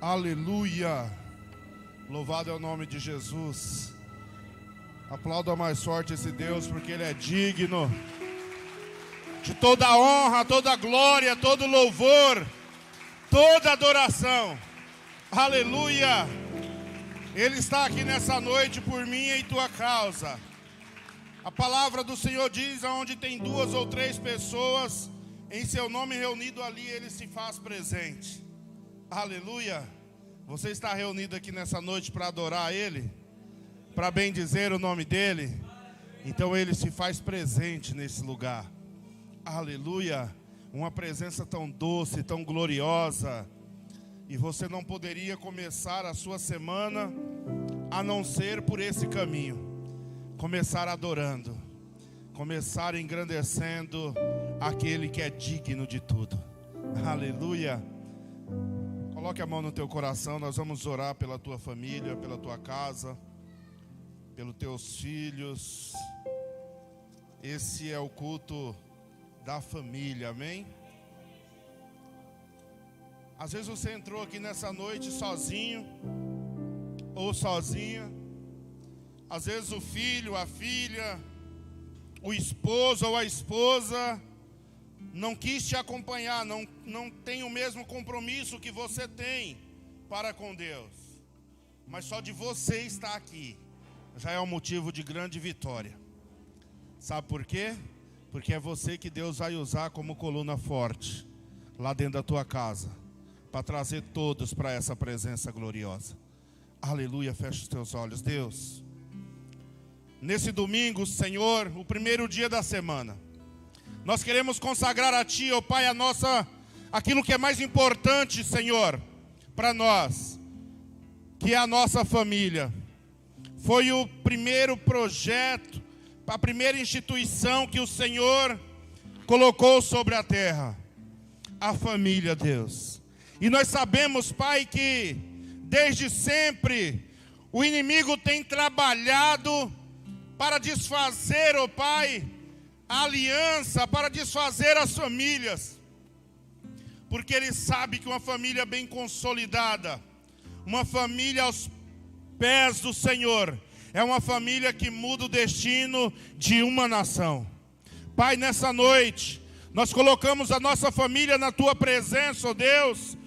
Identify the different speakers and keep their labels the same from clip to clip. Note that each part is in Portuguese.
Speaker 1: Aleluia! Louvado é o nome de Jesus. Aplauda mais forte esse Deus, porque Ele é digno de toda honra, toda glória, todo louvor, toda adoração. Aleluia! Ele está aqui nessa noite por mim e em tua causa. A palavra do Senhor diz: aonde tem 2 ou 3 pessoas em seu nome reunido, ali Ele se faz presente. Aleluia! Você está reunido aqui nessa noite para adorar Ele, para bendizer o nome dEle. Então Ele se faz presente nesse lugar. Aleluia! Uma presença tão doce, tão gloriosa. E você não poderia começar a sua semana a não ser por esse caminho. Começar adorando, começar engrandecendo aquele que é digno de tudo. Aleluia! Coloque a mão no teu coração. Nós vamos orar pela tua família, pela tua casa, pelos teus filhos. Esse é o culto da família, amém? Às vezes você entrou aqui nessa noite sozinho ou sozinha. Às vezes o filho, a filha, o esposo ou a esposa não quis te acompanhar, não tem o mesmo compromisso que você tem para com Deus. Mas só de você estar aqui já é um motivo de grande vitória. Sabe por quê? Porque é você que Deus vai usar como coluna forte lá dentro da tua casa, para trazer todos para essa presença gloriosa. Aleluia, fecha os teus olhos. Deus, nesse domingo, Senhor, o primeiro dia da semana, nós queremos consagrar a Ti, ó Pai, aquilo que é mais importante, Senhor, para nós, que é a nossa família. Foi o primeiro projeto, a primeira instituição que o Senhor colocou sobre a terra, a família, Deus. E nós sabemos, Pai, que desde sempre o inimigo tem trabalhado para desfazer, ó Pai, a aliança, para desfazer as famílias. Porque ele sabe que uma família bem consolidada, uma família aos pés do Senhor, é uma família que muda o destino de uma nação. Pai, nessa noite, nós colocamos a nossa família na Tua presença, ó Deus.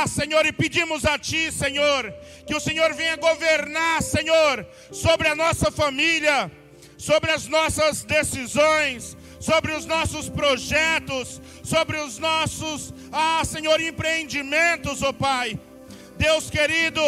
Speaker 1: Senhor, e pedimos a Ti, Senhor, que o Senhor venha governar, Senhor, sobre a nossa família, sobre as nossas decisões, sobre os nossos projetos, sobre os nossos, Senhor, empreendimentos, ó Pai. Deus querido,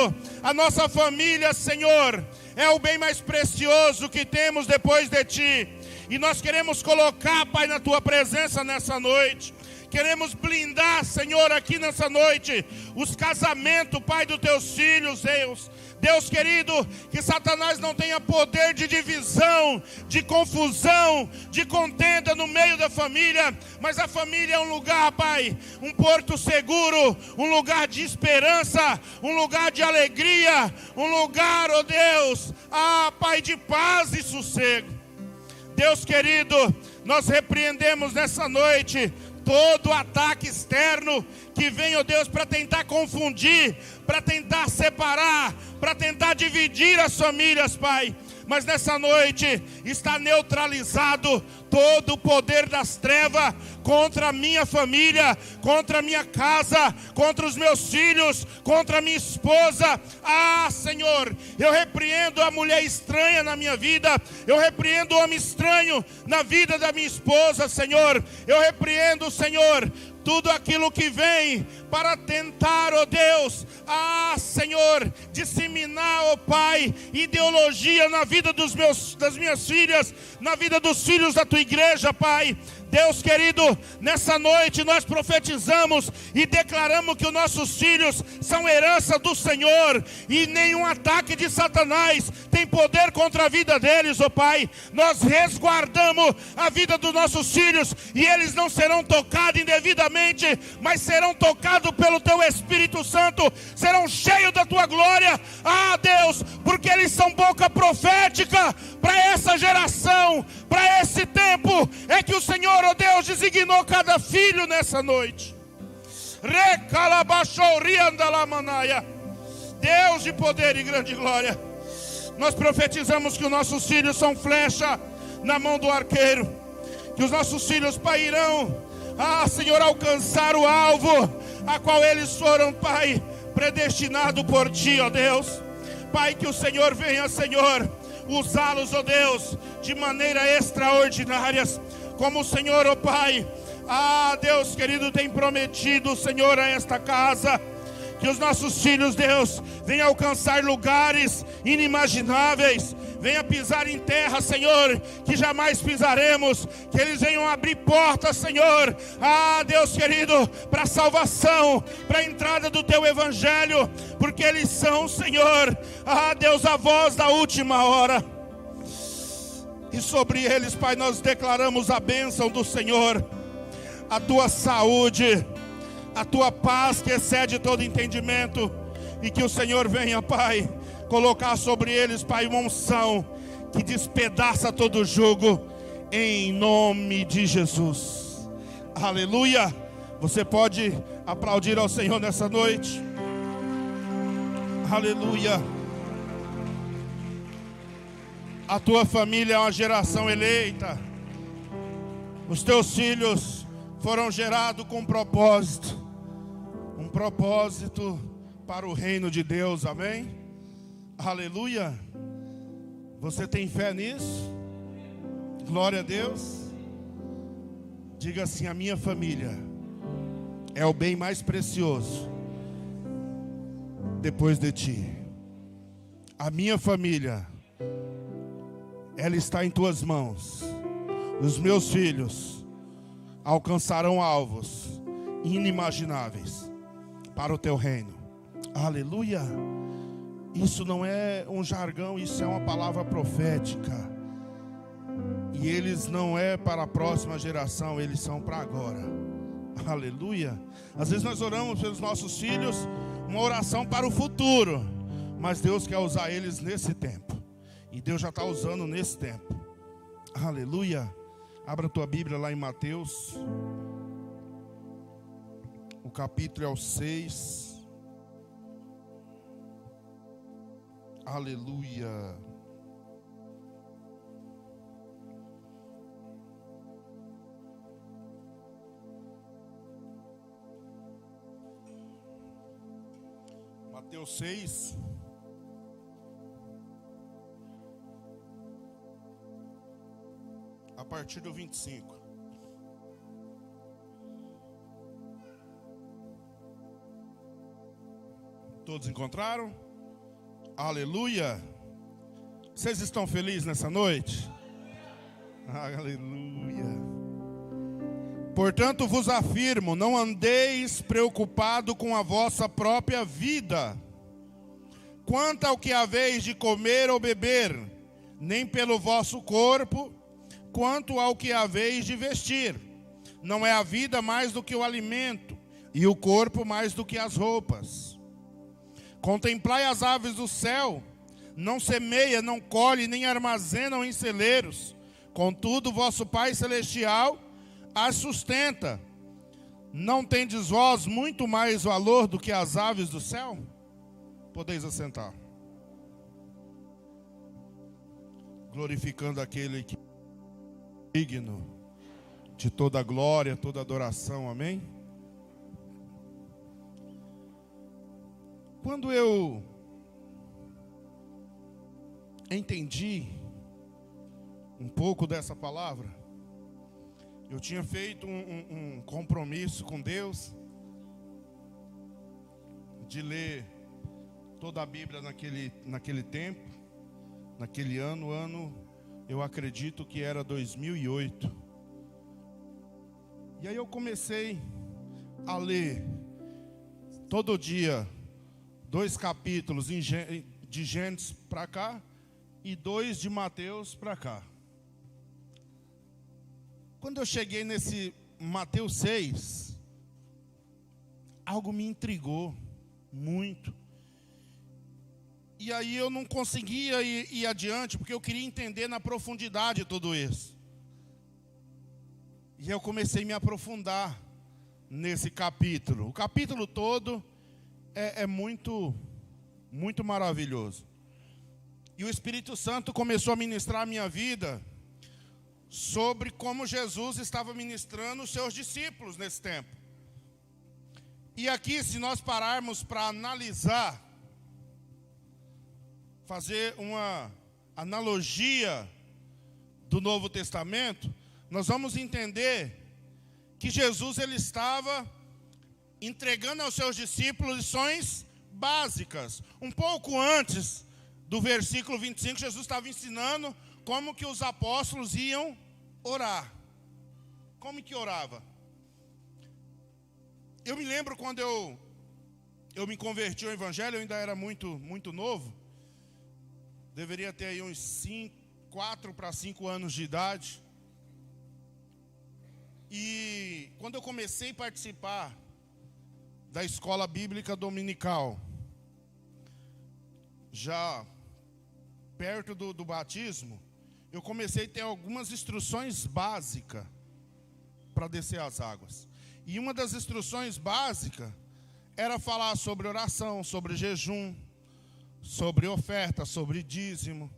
Speaker 1: a nossa família, Senhor, é o bem mais precioso que temos depois de Ti. E nós queremos colocar, Pai, na Tua presença nessa noite. Queremos blindar, Senhor, aqui nessa noite, os casamentos, Pai, dos Teus filhos, Deus. Deus querido, que Satanás não tenha poder de divisão, de confusão, de contenda no meio da família. Mas a família é um lugar, Pai, um porto seguro, um lugar de esperança, um lugar de alegria, um lugar, ó Deus, Pai, de paz e sossego. Deus querido, nós repreendemos nessa noite todo ataque externo que vem, ó Deus, para tentar confundir, para tentar separar, para tentar dividir as famílias, Pai. Mas nessa noite está neutralizado todo o poder das trevas contra a minha família, contra a minha casa, contra os meus filhos, contra a minha esposa. Senhor, eu repreendo a mulher estranha na minha vida, eu repreendo o homem estranho na vida da minha esposa, Senhor. Eu repreendo, Senhor, tudo aquilo que vem para tentar, ó Deus, Senhor, disseminar, ó Pai, ideologia na vida das minhas filhas, na vida dos filhos da Tua igreja, Pai. Deus querido, nessa noite nós profetizamos e declaramos que os nossos filhos são herança do Senhor, e nenhum ataque de Satanás tem poder contra a vida deles, ó Pai. Nós resguardamos a vida dos nossos filhos, e eles não serão tocados indevidamente, mas serão tocados pelo Teu Espírito Santo, serão cheios da Tua glória, Deus, porque eles são boca profética para essa geração, para esse tempo, é que o Senhor, ó Deus, designou cada filho nessa noite. Deus de poder e grande glória, nós profetizamos que os nossos filhos são flecha na mão do arqueiro, que os nossos filhos, Pai, irão, Senhor, alcançar o alvo a qual eles foram, Pai, predestinados por Ti, ó Deus. Pai, que o Senhor venha, Senhor, usá-los, ó Deus, de maneira extraordinária, como o Senhor, ó Pai, Deus querido, tem prometido, Senhor, a esta casa. Que os nossos filhos, Deus, venham alcançar lugares inimagináveis, venham pisar em terra, Senhor, que jamais pisaremos. Que eles venham abrir portas, Senhor, Deus querido, para a salvação, para a entrada do Teu Evangelho, porque eles são, Senhor, Deus, a voz da última hora. E sobre eles, Pai, nós declaramos a bênção do Senhor, a Tua saúde, a Tua paz que excede todo entendimento, e que o Senhor venha, Pai, colocar sobre eles, Pai, uma unção que despedaça todo jugo, em nome de Jesus. Aleluia. Você pode aplaudir ao Senhor nessa noite. Aleluia. A tua família é uma geração eleita. Os teus filhos foram gerados com um propósito para o reino de Deus, amém? Aleluia. Você tem fé nisso? Glória a Deus. Diga assim: a minha família é o bem mais precioso depois de Ti. A minha família, ela está em Tuas mãos. Os meus filhos alcançarão alvos inimagináveis para o Teu reino. Aleluia. Isso não é um jargão, isso é uma palavra profética. E eles não é para a próxima geração, eles são para agora. Aleluia. Às vezes nós oramos pelos nossos filhos, uma oração para o futuro, mas Deus quer usar eles nesse tempo. E Deus já está usando nesse tempo. Aleluia. Abra a tua Bíblia lá em Mateus. O capítulo é o 6. Aleluia. Mateus 6. A partir do 25. Todos encontraram? Aleluia. Vocês estão felizes nessa noite? Aleluia. Portanto vos afirmo, não andeis preocupado com a vossa própria vida, quanto ao que haveis de comer ou beber, nem pelo vosso corpo, quanto ao que haveis de vestir. Não é a vida mais do que o alimento, e o corpo mais do que as roupas. Contemplai as aves do céu, não semeia, não colhe, nem armazenam em celeiros, contudo vosso Pai Celestial as sustenta. Não tendes vós muito mais valor do que as aves do céu? Podeis assentar. Glorificando aquele que é digno de toda glória, toda adoração, amém? Quando eu entendi um pouco dessa palavra, eu tinha feito um compromisso com Deus de ler toda a Bíblia naquele tempo, naquele ano, eu acredito que era 2008. E aí eu comecei a ler todo dia 2 capítulos de Gênesis para cá e 2 de Mateus para cá. Quando eu cheguei nesse Mateus 6, algo me intrigou muito. E aí eu não conseguia ir adiante, porque eu queria entender na profundidade tudo isso. E eu comecei a me aprofundar nesse capítulo. O capítulo todo é muito maravilhoso. E o Espírito Santo começou a ministrar a minha vida sobre como Jesus estava ministrando os seus discípulos nesse tempo. E aqui, se nós pararmos para analisar, fazer uma analogia do Novo Testamento, nós vamos entender que Jesus ele estava entregando aos seus discípulos lições básicas. Um pouco antes do versículo 25, Jesus estava ensinando como que os apóstolos iam orar. Como que orava? Eu me lembro quando eu me converti ao Evangelho, eu ainda era muito novo. Deveria ter aí uns 4 para 5 anos de idade. E quando eu comecei a participar da escola bíblica dominical, já perto do batismo, eu comecei a ter algumas instruções básicas para descer as águas. E uma das instruções básicas era falar sobre oração, sobre jejum, sobre oferta, sobre dízimo,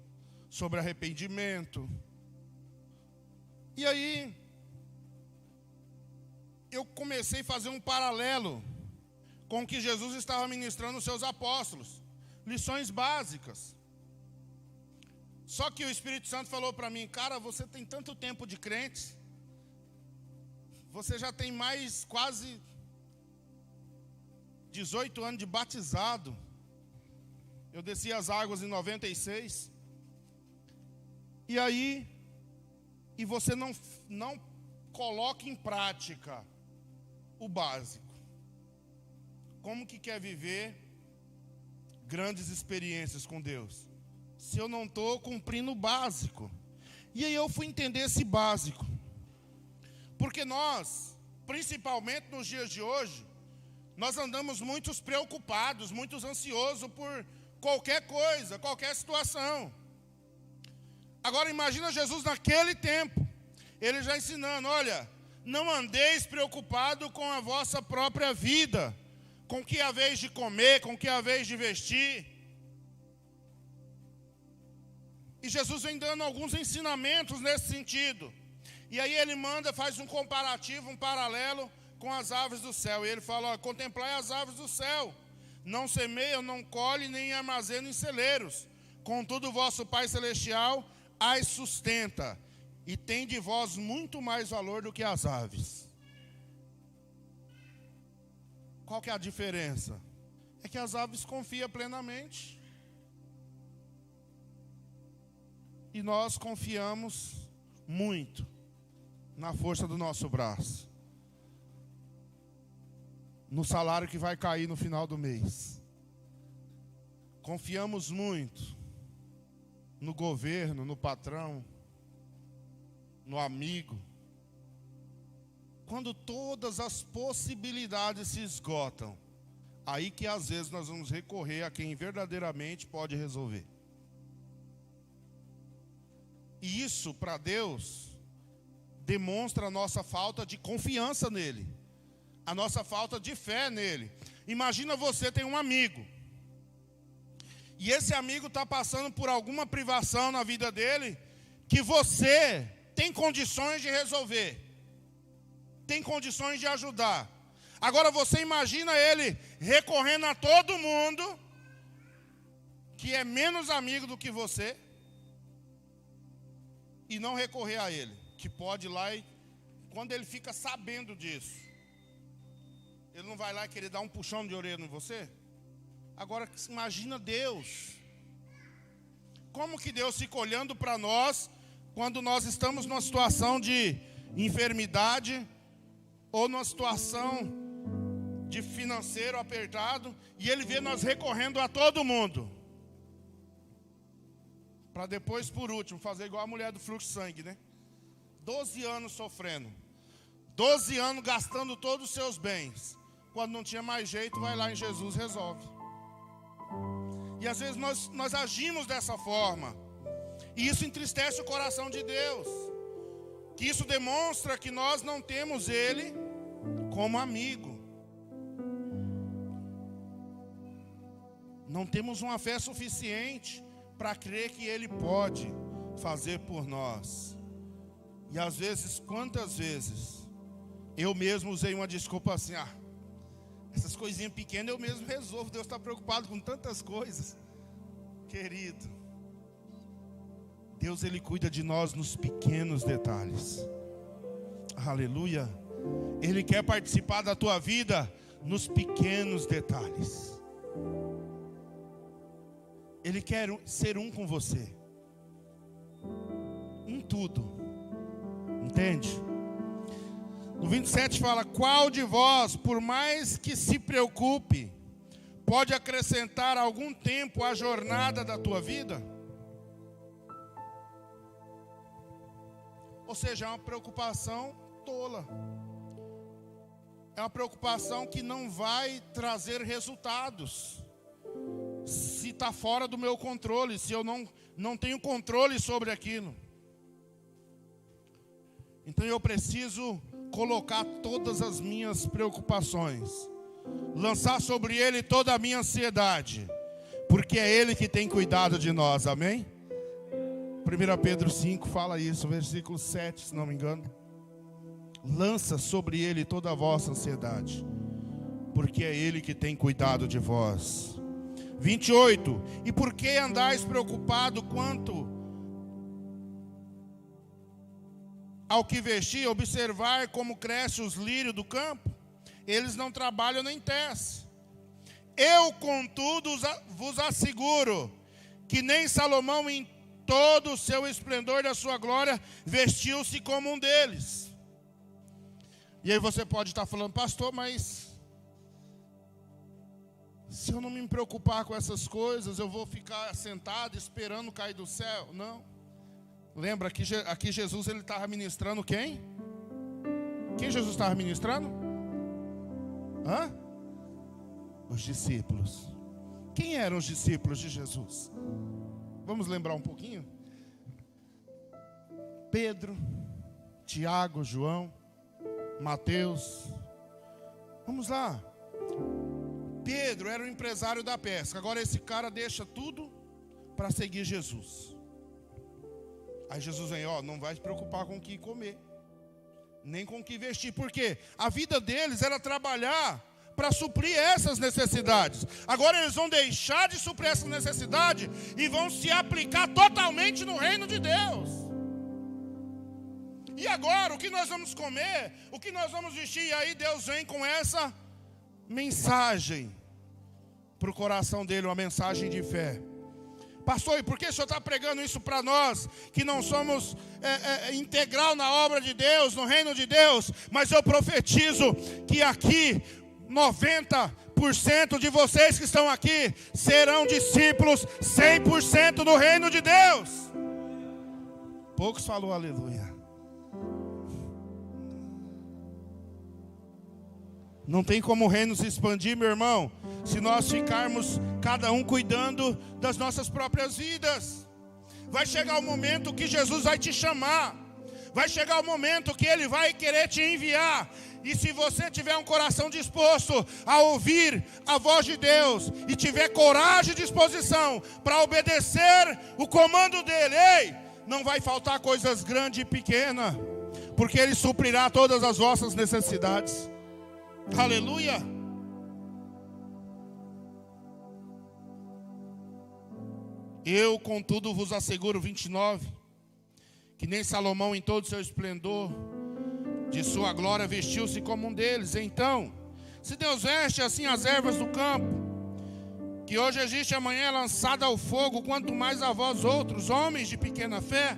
Speaker 1: sobre arrependimento. E aí, eu comecei a fazer um paralelo com o que Jesus estava ministrando aos seus apóstolos. Lições básicas. Só que o Espírito Santo falou para mim, cara, você tem tanto tempo de crente, você já tem mais quase 18 anos de batizado. Eu desci as águas em 96. E aí, e você não coloca em prática o básico. Como que quer viver grandes experiências com Deus, se eu não estou cumprindo o básico? E aí eu fui entender esse básico. Porque nós, principalmente nos dias de hoje, nós andamos muito preocupados, muito ansiosos por qualquer coisa, qualquer situação. Agora imagina Jesus naquele tempo, ele já ensinando, olha, não andeis preocupado com a vossa própria vida, com o que haveis de comer, com o que haveis de vestir. E Jesus vem dando alguns ensinamentos nesse sentido. E aí ele faz um comparativo, um paralelo com as aves do céu. E ele fala, ó, contemplai as aves do céu. Não semeiam, não colhem, nem armazenam em celeiros. Contudo, o vosso Pai Celestial as sustenta. E tem de vós muito mais valor do que as aves. Qual que é a diferença? É que as aves confiam plenamente. E nós confiamos muito na força do nosso braço, no salário que vai cair no final do mês. Confiamos muito no governo, no patrão, no amigo. Quando todas as possibilidades se esgotam, aí que às vezes nós vamos recorrer a quem verdadeiramente pode resolver. E isso, para Deus, demonstra a nossa falta de confiança nele, a nossa falta de fé nele. Imagina você tem um amigo, e esse amigo está passando por alguma privação na vida dele, que você tem condições de resolver, tem condições de ajudar. Agora você imagina ele recorrendo a todo mundo, que é menos amigo do que você, e não recorrer a ele, que pode ir lá e, quando ele fica sabendo disso, ele não vai lá e querer dar um puxão de orelha em você? Agora, imagina Deus. Como que Deus fica olhando para nós, quando nós estamos numa situação de enfermidade, ou numa situação de financeiro apertado, e Ele vê nós recorrendo a todo mundo, para depois, por último, fazer igual a mulher do fluxo de sangue, né? 12 anos sofrendo, 12 anos gastando todos os seus bens. Quando não tinha mais jeito, vai lá em Jesus e resolve. E às vezes nós agimos dessa forma, e isso entristece o coração de Deus, que isso demonstra que nós não temos Ele como amigo. Não temos uma fé suficiente para crer que Ele pode fazer por nós. E às vezes, quantas vezes, eu mesmo usei uma desculpa assim, essas coisinhas pequenas eu mesmo resolvo, Deus está preocupado com tantas coisas. Querido, Deus Ele cuida de nós nos pequenos detalhes. Aleluia. Ele quer participar da tua vida nos pequenos detalhes. Ele quer ser um com você. Em tudo. Entende? No 27 fala: qual de vós, por mais que se preocupe, pode acrescentar algum tempo à jornada da tua vida? Ou seja, é uma preocupação tola. É uma preocupação que não vai trazer resultados. Se está fora do meu controle, se eu não tenho controle sobre aquilo. Então eu preciso colocar todas as minhas preocupações, lançar sobre Ele toda a minha ansiedade, porque é Ele que tem cuidado de nós, amém? 1 Pedro 5 fala isso, versículo 7, se não me engano. Lança sobre Ele toda a vossa ansiedade, porque é Ele que tem cuidado de vós. 28, e por que andais preocupado quanto ao que vestir? Observar como crescem os lírios do campo, eles não trabalham nem tecem. Eu, contudo, vos asseguro que nem Salomão, em todo o seu esplendor da sua glória, vestiu-se como um deles. E aí você pode estar falando: pastor, mas se eu não me preocupar com essas coisas, eu vou ficar sentado esperando cair do céu? Não. Lembra que aqui Jesus ele estava ministrando quem? Quem Jesus estava ministrando? Os discípulos. Quem eram os discípulos de Jesus? Vamos lembrar um pouquinho? Pedro, Tiago, João, Mateus. Vamos lá. Pedro era o empresário da pesca. Agora esse cara deixa tudo para seguir Jesus. Aí Jesus vem: não vai se preocupar com o que comer, nem com o que vestir. Por quê? A vida deles era trabalhar para suprir essas necessidades. Agora eles vão deixar de suprir essa necessidade e vão se aplicar totalmente no reino de Deus. E agora, o que nós vamos comer? O que nós vamos vestir? E aí Deus vem com essa mensagem para o coração dele, uma mensagem de fé. Pastor, e por que o senhor está pregando isso para nós, que não somos integral na obra de Deus, no reino de Deus? Mas eu profetizo que aqui 90% de vocês que estão aqui serão discípulos 100% do reino de Deus. Poucos falou aleluia. Não tem como o reino se expandir, meu irmão, se nós ficarmos cada um cuidando das nossas próprias vidas. Vai chegar o momento que Jesus vai te chamar. Vai chegar o momento que Ele vai querer te enviar. E se você tiver um coração disposto a ouvir a voz de Deus e tiver coragem e disposição para obedecer o comando dEle, não vai faltar coisas grandes e pequenas, porque Ele suprirá todas as vossas necessidades. Aleluia. Eu, contudo, vos asseguro, 29, que nem Salomão em todo o seu esplendor de sua glória vestiu-se como um deles. Então, se Deus veste assim as ervas do campo, que hoje existe, amanhã é lançada ao fogo, quanto mais a vós outros, homens de pequena fé.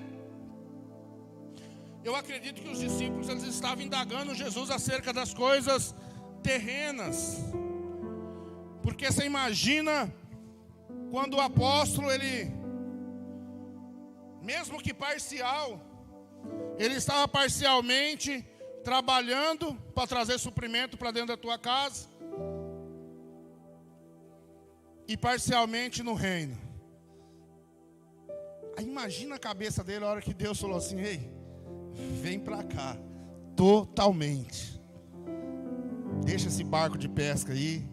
Speaker 1: Eu acredito que os discípulos eles estavam indagando Jesus acerca das coisas terrenas, porque você imagina quando o apóstolo, ele, mesmo que parcial, ele estava parcialmente trabalhando para trazer suprimento para dentro da tua casa e parcialmente no reino. Aí imagina a cabeça dele a hora que Deus falou assim: ei, vem para cá, totalmente. Deixa esse barco de pesca aí.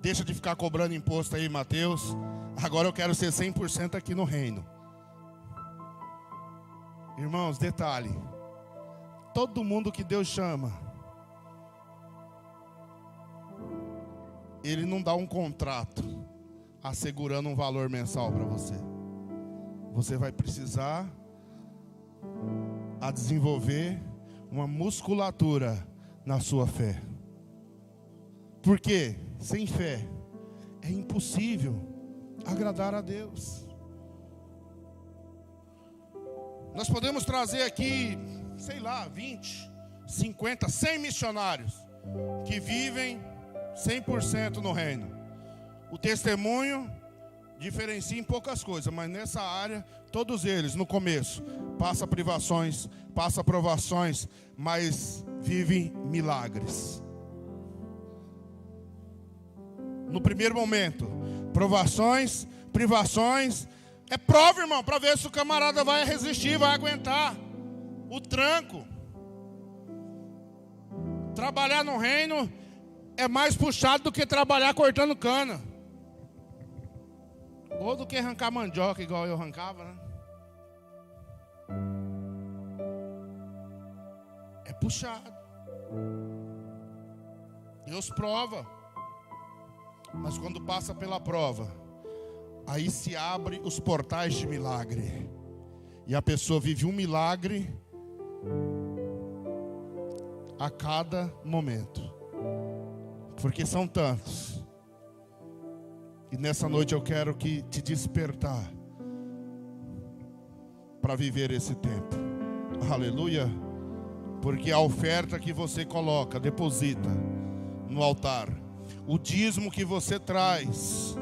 Speaker 1: Deixa de ficar cobrando imposto aí, Mateus. Agora eu quero ser 100% aqui no reino. Irmãos, detalhe. Todo mundo que Deus chama, Ele não dá um contrato assegurando um valor mensal para você. Você vai precisar desenvolver uma musculatura na sua fé. Porque sem fé é impossível agradar a Deus. Nós podemos trazer aqui, sei lá, 20, 50, 100 missionários que vivem 100% no reino. O testemunho diferencia em poucas coisas, mas nessa área, todos eles, no começo, passam privações, passam provações, mas vivem milagres. No primeiro momento, provações, privações, é prova, irmão, para ver se o camarada vai resistir, vai aguentar o tranco. Trabalhar no reino é mais puxado do que trabalhar cortando cana. Ou do que arrancar mandioca, igual eu arrancava, né? É puxado. Deus prova. Mas quando passa pela prova, aí se abrem os portais de milagre. E a pessoa vive um milagre a cada momento. Porque são tantos. E nessa noite eu quero te despertar para viver esse tempo. Aleluia. Porque a oferta que você coloca, deposita no altar, o dízimo que você traz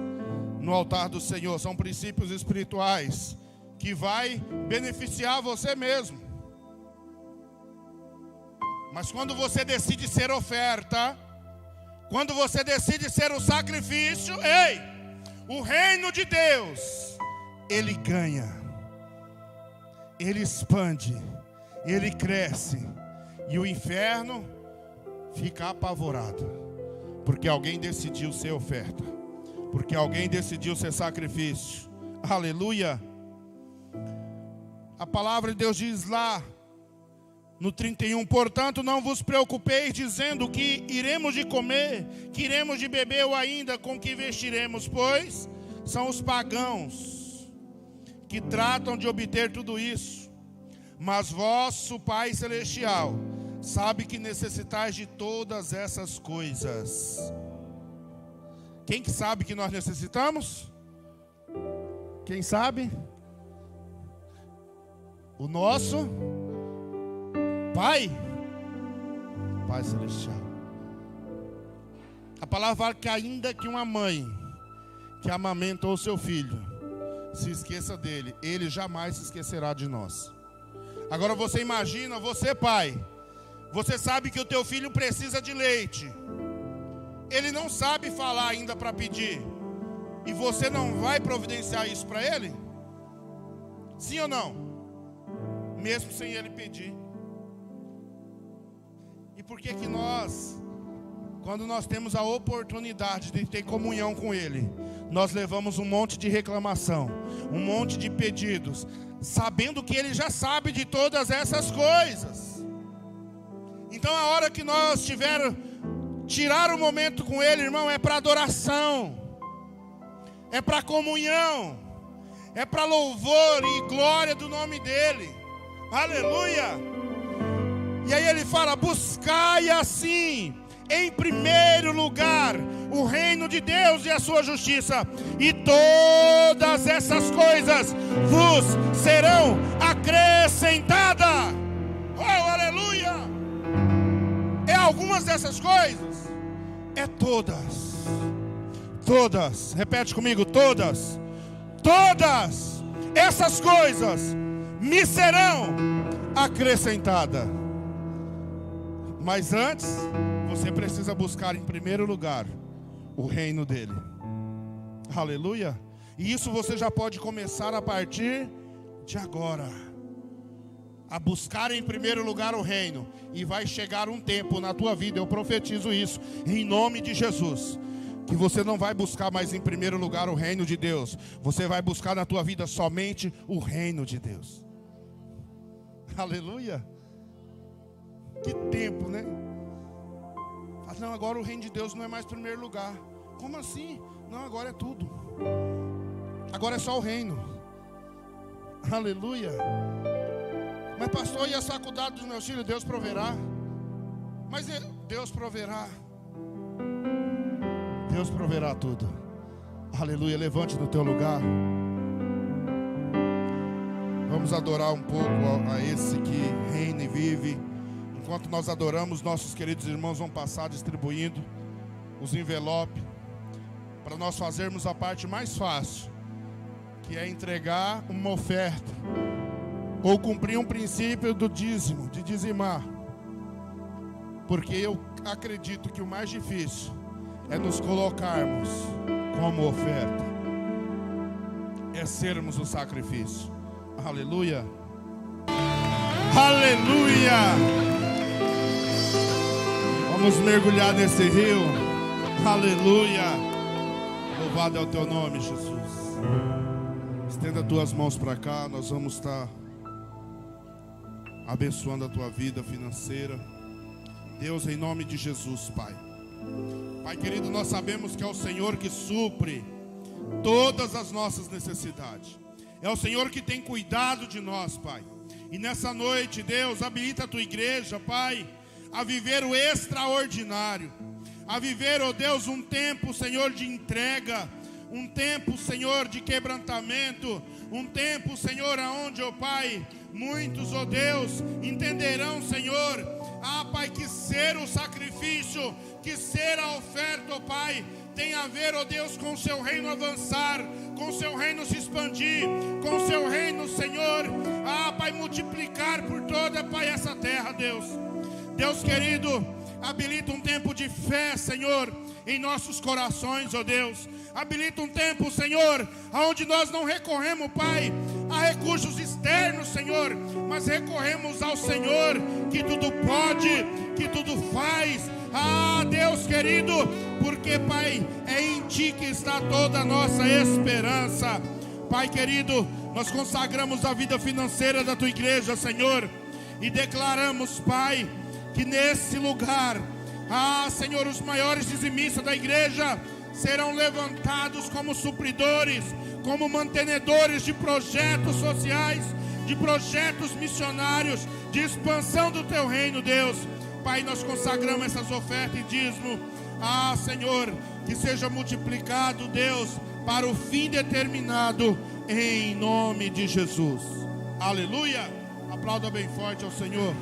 Speaker 1: no altar do Senhor, são princípios espirituais que vai beneficiar você mesmo. Mas quando você decide ser oferta, quando você decide ser o sacrifício, o reino de Deus, ele ganha, ele expande, ele cresce, e o inferno fica apavorado, porque alguém decidiu ser oferta, porque alguém decidiu ser sacrifício. Aleluia. A palavra de Deus diz lá no 31, portanto não vos preocupeis dizendo que iremos de comer, que iremos de beber ou ainda com que vestiremos, pois são os pagãos que tratam de obter tudo isso. Mas vosso Pai Celestial sabe que necessitais de todas essas coisas. Quem que sabe que nós necessitamos? Quem sabe? O nosso Pai Celestial. A palavra fala que ainda que uma mãe que amamentou o seu filho se esqueça dele, ele jamais se esquecerá de nós. Agora você imagina, você pai, você sabe que o teu filho precisa de leite, ele não sabe falar ainda para pedir, e você não vai providenciar isso para ele? Sim ou não? Mesmo sem ele pedir. E por que que nós, quando nós temos a oportunidade de ter comunhão com Ele, nós levamos um monte de reclamação, um monte de pedidos, sabendo que Ele já sabe de todas essas coisas? Então a hora que nós tirar o momento com Ele, irmão, é para adoração, é para comunhão, é para louvor e glória do nome dEle. Aleluia! E aí ele fala, buscai assim, em primeiro lugar, o reino de Deus e a sua justiça, e todas essas coisas vos serão acrescentadas. Oh, aleluia! É algumas dessas coisas? É todas. Todas, repete comigo, todas. Todas essas coisas me serão acrescentadas. Mas antes, você precisa buscar em primeiro lugar o reino dele. Aleluia. E isso você já pode começar a partir de agora. a buscar em primeiro lugar o reino. E vai chegar um tempo na tua vida, eu profetizo isso, em nome de Jesus, que você não vai buscar mais em primeiro lugar o reino de Deus. Você vai buscar na tua vida somente o reino de Deus. Aleluia. Que tempo, né? Ah, não, agora o reino de Deus não é mais primeiro lugar. Como assim? Não, agora é tudo. Agora é só o reino. Aleluia. Mas pastor, e a faculdade dos meus filhos? Deus proverá. Mas Deus proverá. Deus proverá tudo. Aleluia. Levante no teu lugar. Vamos adorar um pouco a esse que reina e vive. Enquanto nós adoramos, nossos queridos irmãos vão passar distribuindo os envelopes, para nós fazermos a parte mais fácil, que é entregar uma oferta, ou cumprir um princípio do dízimo, de dizimar. Porque eu acredito que o mais difícil é nos colocarmos como oferta, é sermos o sacrifício. Aleluia. Aleluia. Vamos mergulhar nesse rio. Aleluia. Louvado é o teu nome, Jesus. Estenda as tuas mãos para cá. Nós vamos estar abençoando a tua vida financeira. Deus, em nome de Jesus, Pai. Pai querido, nós sabemos que é o Senhor que supre todas as nossas necessidades. É o Senhor que tem cuidado de nós, Pai. E nessa noite, Deus, habilita a tua igreja, Pai, a viver o extraordinário, a viver, ó Deus, um tempo, Senhor, de entrega, um tempo, Senhor, de quebrantamento, um tempo, Senhor, aonde, ó Pai, muitos, ó Deus, entenderão, Senhor, Pai, que ser o sacrifício, que ser a oferta, ó Pai, tem a ver, ó Deus, com o seu reino avançar, com o seu reino se expandir, com o seu reino, Senhor, Pai, multiplicar por toda, Pai, essa terra, Deus. Deus querido, habilita um tempo de fé, Senhor, em nossos corações, ó Deus. Habilita um tempo, Senhor, onde nós não recorremos, Pai, a recursos externos, Senhor, mas recorremos ao Senhor, que tudo pode, que tudo faz. Deus querido, porque, Pai, é em Ti que está toda a nossa esperança. Pai querido, nós consagramos a vida financeira da Tua igreja, Senhor, e declaramos, Pai, que nesse lugar, Senhor, os maiores dizimistas da igreja serão levantados como supridores, como mantenedores de projetos sociais, de projetos missionários, de expansão do Teu reino, Deus. Pai, nós consagramos essas ofertas e dízimo, Senhor, que seja multiplicado, Deus, para o fim determinado, em nome de Jesus. Aleluia. Aplauda bem forte ao Senhor.